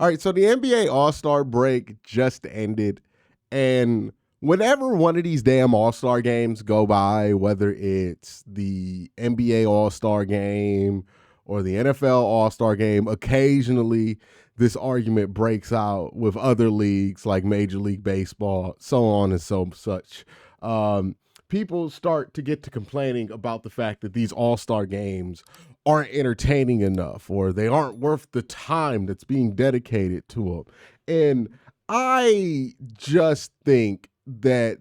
All right, so the NBA All-Star break just ended, and whenever one of these damn All-Star games go by, whether it's the NBA All-Star game or the NFL All-Star game, occasionally this argument breaks out with other leagues like Major League Baseball, so on and so such. People start to get to complaining about the fact that these All-Star games aren't entertaining enough, or they aren't worth the time that's being dedicated to them. And I just think that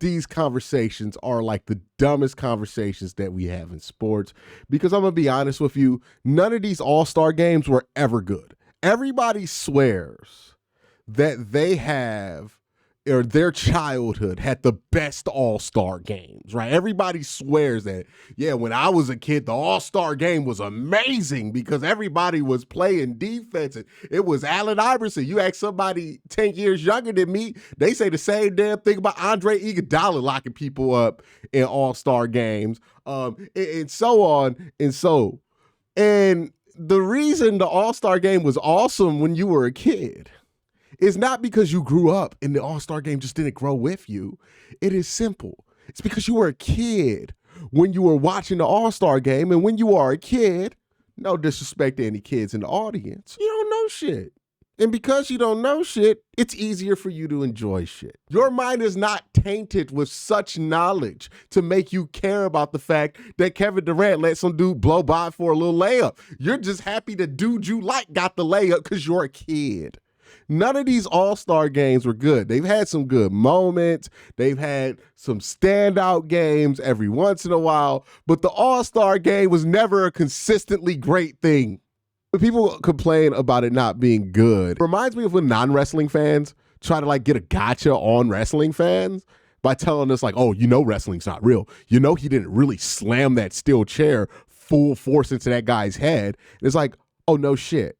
these conversations are like the dumbest conversations that we have in sports, because I'm going to be honest with you, none of these All-Star games were ever good. Everybody swears that they have, or their childhood had the best All-Star games, right? Everybody swears that, yeah, when I was a kid, the All-Star game was amazing because everybody was playing defense. And it was Allen Iverson. You ask somebody 10 years younger than me, they say the same damn thing about Andre Iguodala locking people up in All-Star games, and so on and so. And the reason the All-Star game was awesome when you were a kid is not because you grew up and the All-Star game just didn't grow with you. It is simple. It's because you were a kid when you were watching the All-Star game, and when you are a kid, no disrespect to any kids in the audience, you don't know shit. And because you don't know shit, it's easier for you to enjoy shit. Your mind is not tainted with such knowledge to make you care about the fact that Kevin Durant let some dude blow by for a little layup. You're just happy the dude you like got the layup because you're a kid. None of these All-Star games were good. They've had some good moments. They've had some standout games every once in a while, but the All-Star game was never a consistently great thing. When people complain about it not being good, it reminds me of when non-wrestling fans try to like get a gotcha on wrestling fans by telling us like, oh, you know wrestling's not real. You know he didn't really slam that steel chair full force into that guy's head. And it's like, oh, no shit.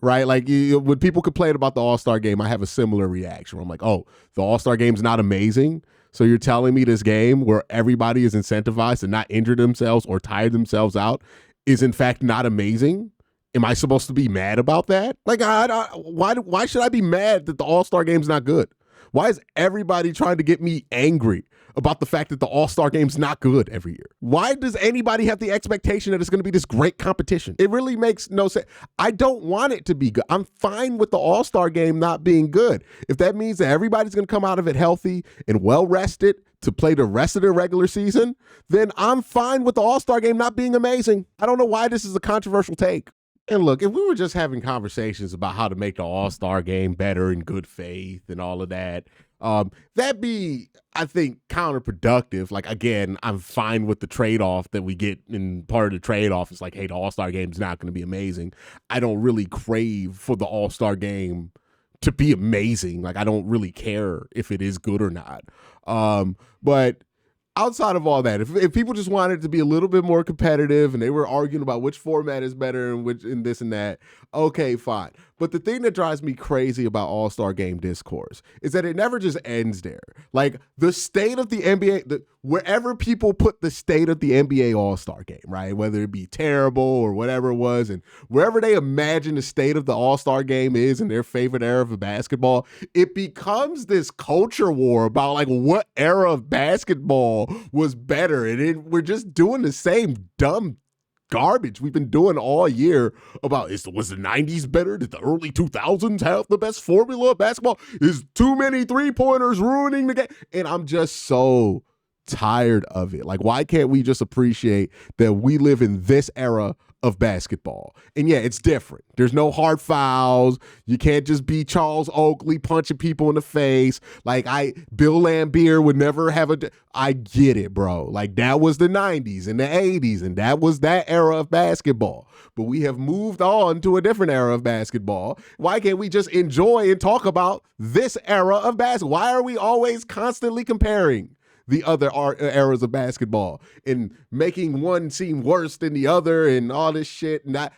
Right? Like when people complain about the All-Star game, I have a similar reaction where I'm like, oh, the All-Star game's not amazing. So you're telling me this game where everybody is incentivized to not injure themselves or tire themselves out is in fact not amazing? Am I supposed to be mad about that? Like, why should I be mad that the All-Star game's not good? Why is everybody trying to get me angry about the fact that the All-Star game's not good every year? Why does anybody have the expectation that it's going to be this great competition? It really makes no sense. I don't want it to be good. I'm fine with the All-Star game not being good. If that means that everybody's going to come out of it healthy and well-rested to play the rest of their regular season, then I'm fine with the All-Star game not being amazing. I don't know why this is a controversial take. And look, if we were just having conversations about how to make the All-Star game better in good faith and all of that, that'd be, I think, counterproductive. Like, again, I'm fine with the trade-off that we get, and part of the trade-off is like, hey, the All-Star game is not going to be amazing. I don't really crave for the All-Star game to be amazing. Like, I don't really care if it is good or not. But outside of all that, if people just wanted to be a little bit more competitive and they were arguing about which format is better and which and this and that, okay, fine. But the thing that drives me crazy about All-Star game discourse is that it never just ends there. Like the state of the NBA, wherever people put the state of the NBA All-Star game, right? Whether it be terrible or whatever it was, and wherever they imagine the state of the All-Star game is in their favorite era of basketball, it becomes this culture war about like what era of basketball was better. And we're just doing the same dumb garbage we've been doing all year about was the 90s better? Did the early 2000s have the best formula of basketball? Is too many three-pointers ruining the game? And I'm just so tired of it. Like, why can't we just appreciate that we live in this era of basketball? And yeah, it's different. There's no hard fouls. You can't just be Charles Oakley punching people in the face. Like Bill Laimbeer would never have I get it, bro. Like that was the 90s and the 80s, and that was that era of basketball. But we have moved on to a different era of basketball. Why can't we just enjoy and talk about this era of basketball? Why are we always constantly comparing the other eras of basketball and making one seem worse than the other and all this shit? And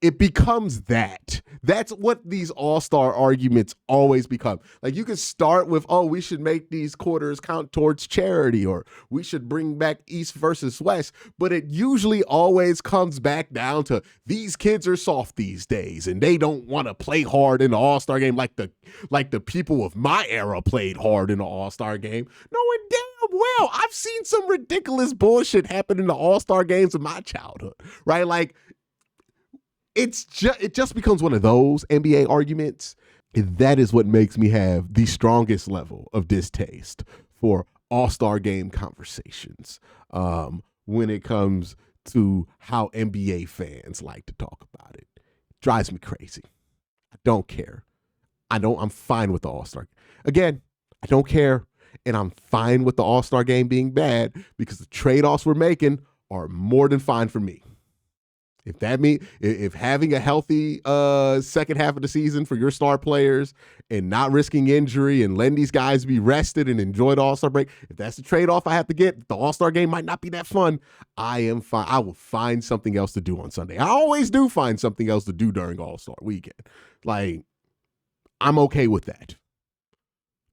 it becomes that. That's what these all-star arguments always become. Like, you could start with, oh, we should make these quarters count towards charity, or we should bring back East versus West, but it usually always comes back down to these kids are soft these days and they don't want to play hard in the all-star game like the people of my era played hard in the all-star game. Knowing damn well I've seen some ridiculous bullshit happen in the all-star games of my childhood, right? Like, it just becomes one of those NBA arguments. And that is what makes me have the strongest level of distaste for all-star game conversations when it comes to how NBA fans like to talk about it. Drives me crazy. I don't care. I'm fine with the all-star. Again, I don't care. And I'm fine with the all-star game being bad because the trade-offs we're making are more than fine for me. If that means if having a healthy second half of the season for your star players and not risking injury and letting these guys be rested and enjoy the All-Star break, if that's the trade-off I have to get, the All-Star game might not be that fun. I am fine. I will find something else to do on Sunday. I always do find something else to do during All-Star weekend. Like, I'm okay with that.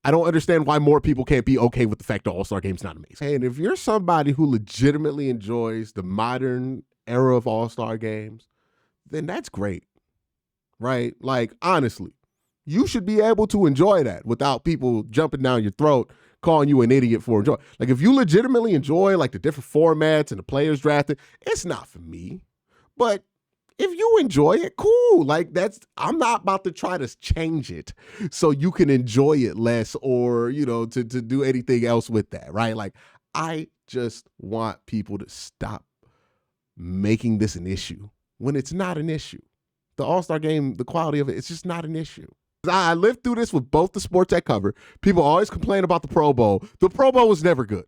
I don't understand why more people can't be okay with the fact the All-Star game's not amazing. And if you're somebody who legitimately enjoys the modern era of all-star games, then that's great, right? Like, honestly, you should be able to enjoy that without people jumping down your throat, calling you an idiot for enjoying. Like, if you legitimately enjoy like the different formats and the players drafted, it's not for me. But if you enjoy it, cool. Like, I'm not about to try to change it so you can enjoy it less or, to do anything else with that, right? Like, I just want people to stop making this an issue when it's not an issue. The All-Star game, the quality of it, it's just not an issue. I lived through this with both the sports I cover. People always complain about the Pro Bowl. The Pro Bowl was never good.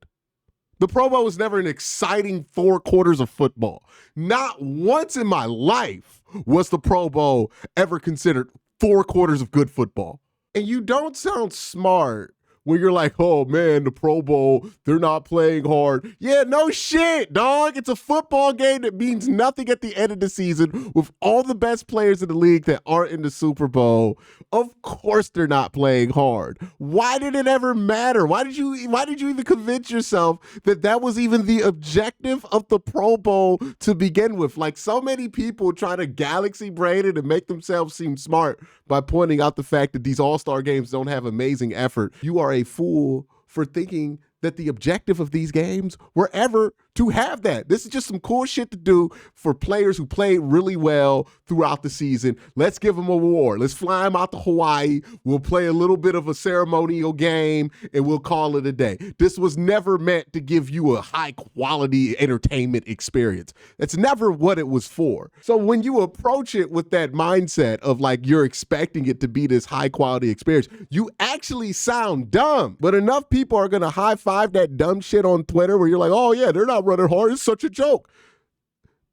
The Pro Bowl was never an exciting 4 quarters of football. Not once in my life was the Pro Bowl ever considered 4 quarters of good football. And you don't sound smart when you're like, oh man, the Pro Bowl, they're not playing hard. Yeah, no shit, dog. It's a football game that means nothing at the end of the season with all the best players in the league that aren't in the Super Bowl. Of course they're not playing hard. Why did it ever matter? Why did you even convince yourself that was even the objective of the Pro Bowl to begin with? Like, so many people try to galaxy brain it and make themselves seem smart by pointing out the fact that these all-star games don't have amazing effort. You are a fool for thinking that the objective of these games were ever to have that. This is just some cool shit to do for players who played really well throughout the season. Let's give them an award. Let's fly them out to Hawaii. We'll play a little bit of a ceremonial game and we'll call it a day. This was never meant to give you a high quality entertainment experience. That's never what it was for. So when you approach it with that mindset of like you're expecting it to be this high quality experience, you actually sound dumb. But enough people are going to high five that dumb shit on Twitter where you're like, oh yeah, they're not running hard. It's such a joke.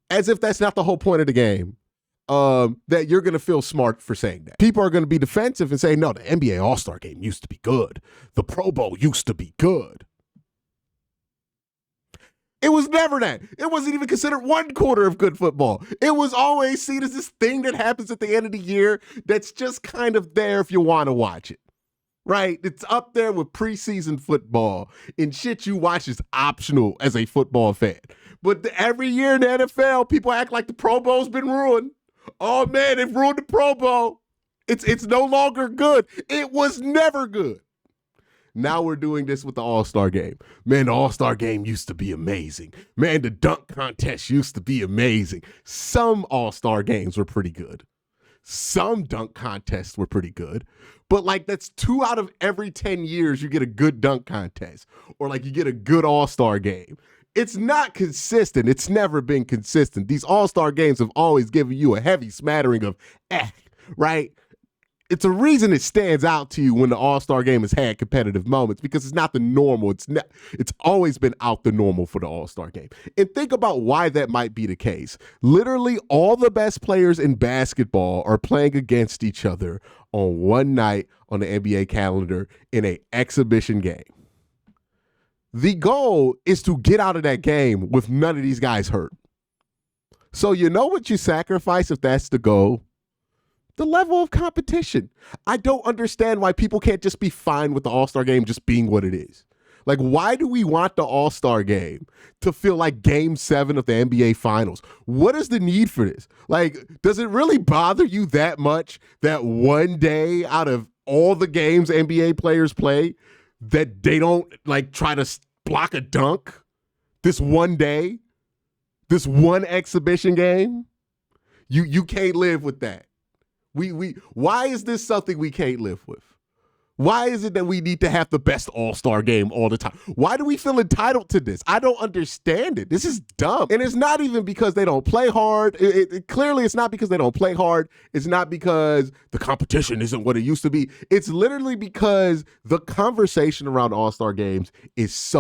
As if that's not the whole point of the game. That you're going to feel smart for saying that. People are going to be defensive and say, no, the NBA All-Star game used to be good. The Pro Bowl used to be good. It was never that. It wasn't even considered 1 quarter of good football. It was always seen as this thing that happens at the end of the year that's just kind of there if you want to watch it. Right? It's up there with preseason football, and shit you watch is optional as a football fan. But every year in the NFL, people act like the Pro Bowl's been ruined. Oh man, they've ruined the Pro Bowl. It's no longer good. It was never good. Now we're doing this with the All-Star game. Man, the All-Star game used to be amazing. Man, the dunk contest used to be amazing. Some All-Star games were pretty good. Some dunk contests were pretty good. But like that's 2 out of every 10 years you get a good dunk contest or like you get a good All-Star game. It's not consistent. It's never been consistent. These All-Star games have always given you a heavy smattering of right? It's a reason it stands out to you when the All-Star game has had competitive moments because it's not the normal. It's always been out the normal for the All-Star game. And think about why that might be the case. Literally all the best players in basketball are playing against each other on one night on the NBA calendar in an exhibition game. The goal is to get out of that game with none of these guys hurt. So you know what you sacrifice if that's the goal? The level of competition. I don't understand why people can't just be fine with the All-Star game just being what it is. Like, why do we want the All-Star game to feel like game 7 of the NBA Finals? What is the need for this? Like, does it really bother you that much that one day out of all the games NBA players play that they don't, like, try to block a dunk this one day? This one exhibition game? You can't live with that. Why is this something we can't live with? Why is it that we need to have the best all-star game all the time? Why do we feel entitled to this? I don't understand it. This is dumb. And it's not even because they don't play hard. Clearly, it's not because they don't play hard. It's not because the competition isn't what it used to be. It's literally because the conversation around all-star games is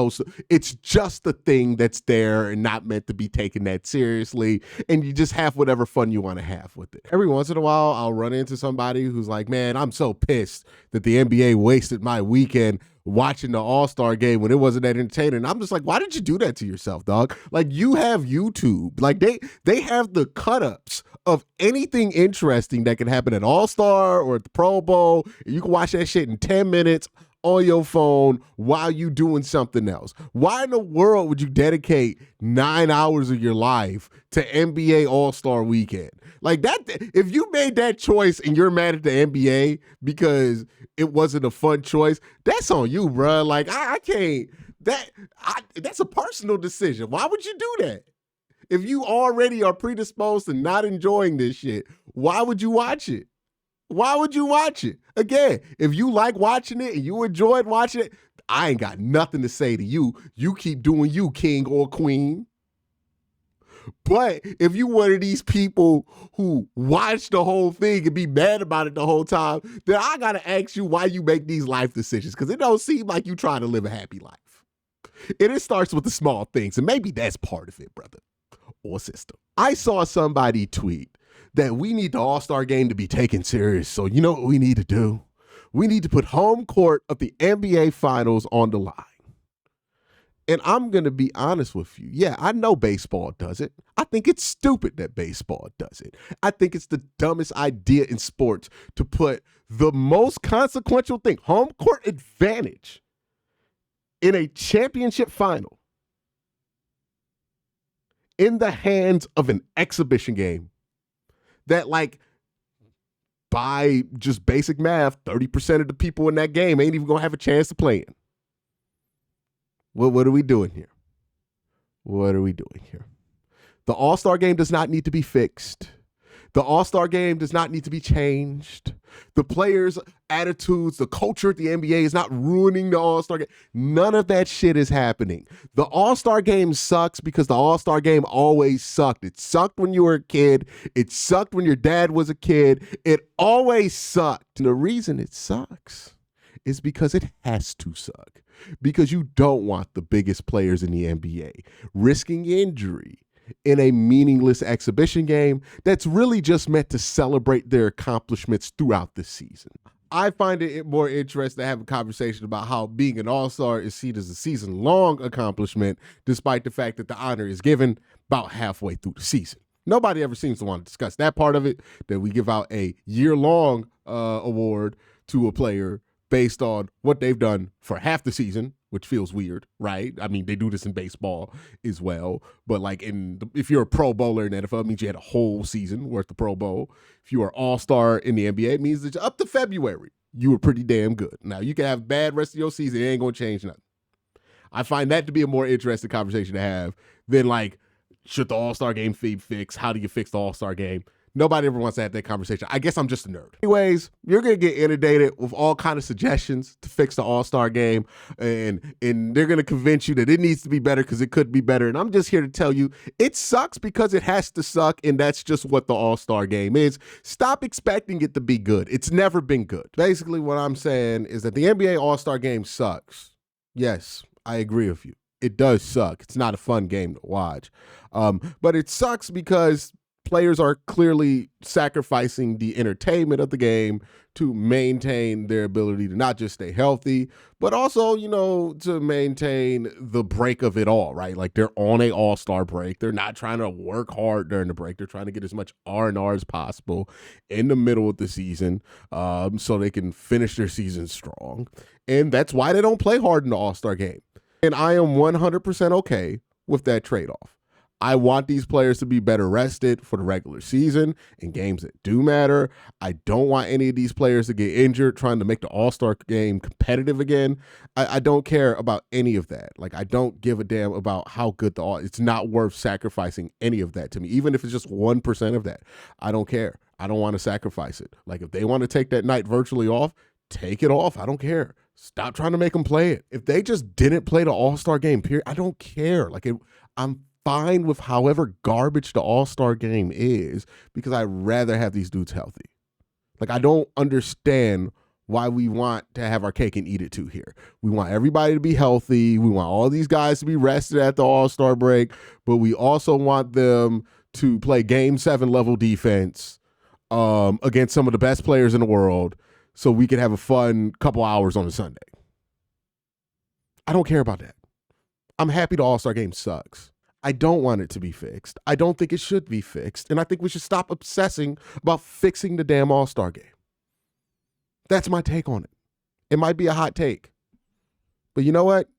it's just the thing that's there and not meant to be taken that seriously. And you just have whatever fun you want to have with it. Every once in a while, I'll run into somebody who's like, man, I'm so pissed that the NBA wasted my weekend watching the All-Star game when it wasn't that entertaining. And I'm just like, why did you do that to yourself, dog? Like, you have YouTube. Like, they have the cut-ups of anything interesting that can happen at All-Star or at the Pro Bowl. You can watch that shit in 10 minutes on your phone while you doing something else. Why in the world would you dedicate 9 hours of your life to NBA All-Star Weekend? Like that, if you made that choice and you're mad at the NBA because it wasn't a fun choice, that's on you, bro. Like I can't, that's a personal decision. Why would you do that? If you already are predisposed to not enjoying this shit, why would you watch it? Why would you watch it? Again, if you like watching it and you enjoyed watching it, I ain't got nothing to say to you. You keep doing you, king or queen. But if you one of these people who watch the whole thing and be mad about it the whole time, then I got to ask you why you make these life decisions, because it don't seem like you trying to live a happy life. And it starts with the small things, and maybe that's part of it, brother or sister. I saw somebody tweet that we need the All-Star game to be taken serious. So you know what we need to do? We need to put home court of the NBA Finals on the line. And I'm going to be honest with you. Yeah, I know baseball does it. I think it's stupid that baseball does it. I think it's the dumbest idea in sports to put the most consequential thing, home court advantage, in a championship final in the hands of an exhibition game that, like, by just basic math, 30% of the people in that game ain't even going to have a chance to play in. What are we doing here? What are we doing here? The All-Star game does not need to be fixed. The All-Star game does not need to be changed. The players' attitudes, the culture at the NBA is not ruining the All-Star game. None of that shit is happening. The All-Star game sucks because the All-Star game always sucked. It sucked when you were a kid. It sucked when your dad was a kid. It always sucked. And the reason it sucks is because it has to suck. Because you don't want the biggest players in the NBA risking injury in a meaningless exhibition game that's really just meant to celebrate their accomplishments throughout the season. I find it more interesting to have a conversation about how being an all-star is seen as a season-long accomplishment, despite the fact that the honor is given about halfway through the season. Nobody ever seems to want to discuss that part of it, that we give out a year-long award to a player based on what they've done for half the season, which feels weird, right? I mean, they do this in baseball as well. But like if you're a Pro Bowler in the NFL, it means you had a whole season worth of Pro Bowl. If you are all-star in the NBA, it means that up to February, you were pretty damn good. Now, you can have a bad rest of your season. It ain't going to change nothing. I find that to be a more interesting conversation to have than like, should the All-Star game be fixed? How do you fix the All-Star game? Nobody ever wants to have that conversation. I guess I'm just a nerd. Anyways, you're going to get inundated with all kind of suggestions to fix the All-Star game, and they're going to convince you that it needs to be better because it could be better. And I'm just here to tell you, it sucks because it has to suck, and that's just what the All-Star game is. Stop expecting it to be good. It's never been good. Basically, what I'm saying is that the NBA All-Star game sucks. Yes, I agree with you. It does suck. It's not a fun game to watch. But it sucks because players are clearly sacrificing the entertainment of the game to maintain their ability to not just stay healthy, but also, to maintain the break of it all, right? Like they're on a all-star break. They're not trying to work hard during the break. They're trying to get as much R&R as possible in the middle of the season, so they can finish their season strong. And that's why they don't play hard in the all-star game. And I am 100% okay with that trade-off. I want these players to be better rested for the regular season in games that do matter. I don't want any of these players to get injured trying to make the All-Star game competitive again. I don't care about any of that. Like, I don't give a damn about how good it's not worth sacrificing any of that to me. Even if it's just 1% of that, I don't care. I don't want to sacrifice it. Like, if they want to take that night virtually off, take it off. I don't care. Stop trying to make them play it. If they just didn't play the All-Star game, period, I don't care. Like, I'm fine with however garbage the All-Star game is, because I'd rather have these dudes healthy. Like, I don't understand why we want to have our cake and eat it too here. We want everybody to be healthy. We want all these guys to be rested at the All-Star break, but we also want them to play Game 7 level defense against some of the best players in the world so we can have a fun couple hours on a Sunday. I don't care about that. I'm happy the All-Star game sucks. I don't want it to be fixed. I don't think it should be fixed. And I think we should stop obsessing about fixing the damn All-Star game. That's my take on it. It might be a hot take, but you know what?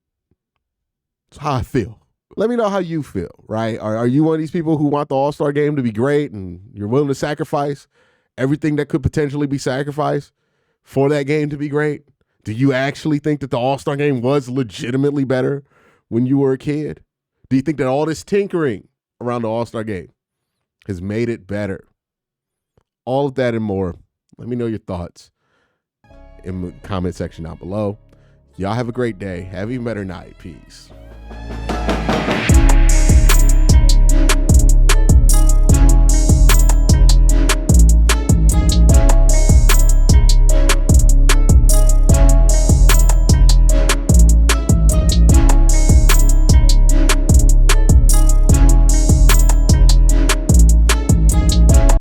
It's how I feel. Let me know how you feel, right? Are you one of these people who want the All-Star game to be great and you're willing to sacrifice everything that could potentially be sacrificed for that game to be great? Do you actually think that the All-Star game was legitimately better when you were a kid? Do you think that all this tinkering around the All-Star game has made it better? All of that and more. Let me know your thoughts in the comment section down below. Y'all have a great day. Have an even better night. Peace.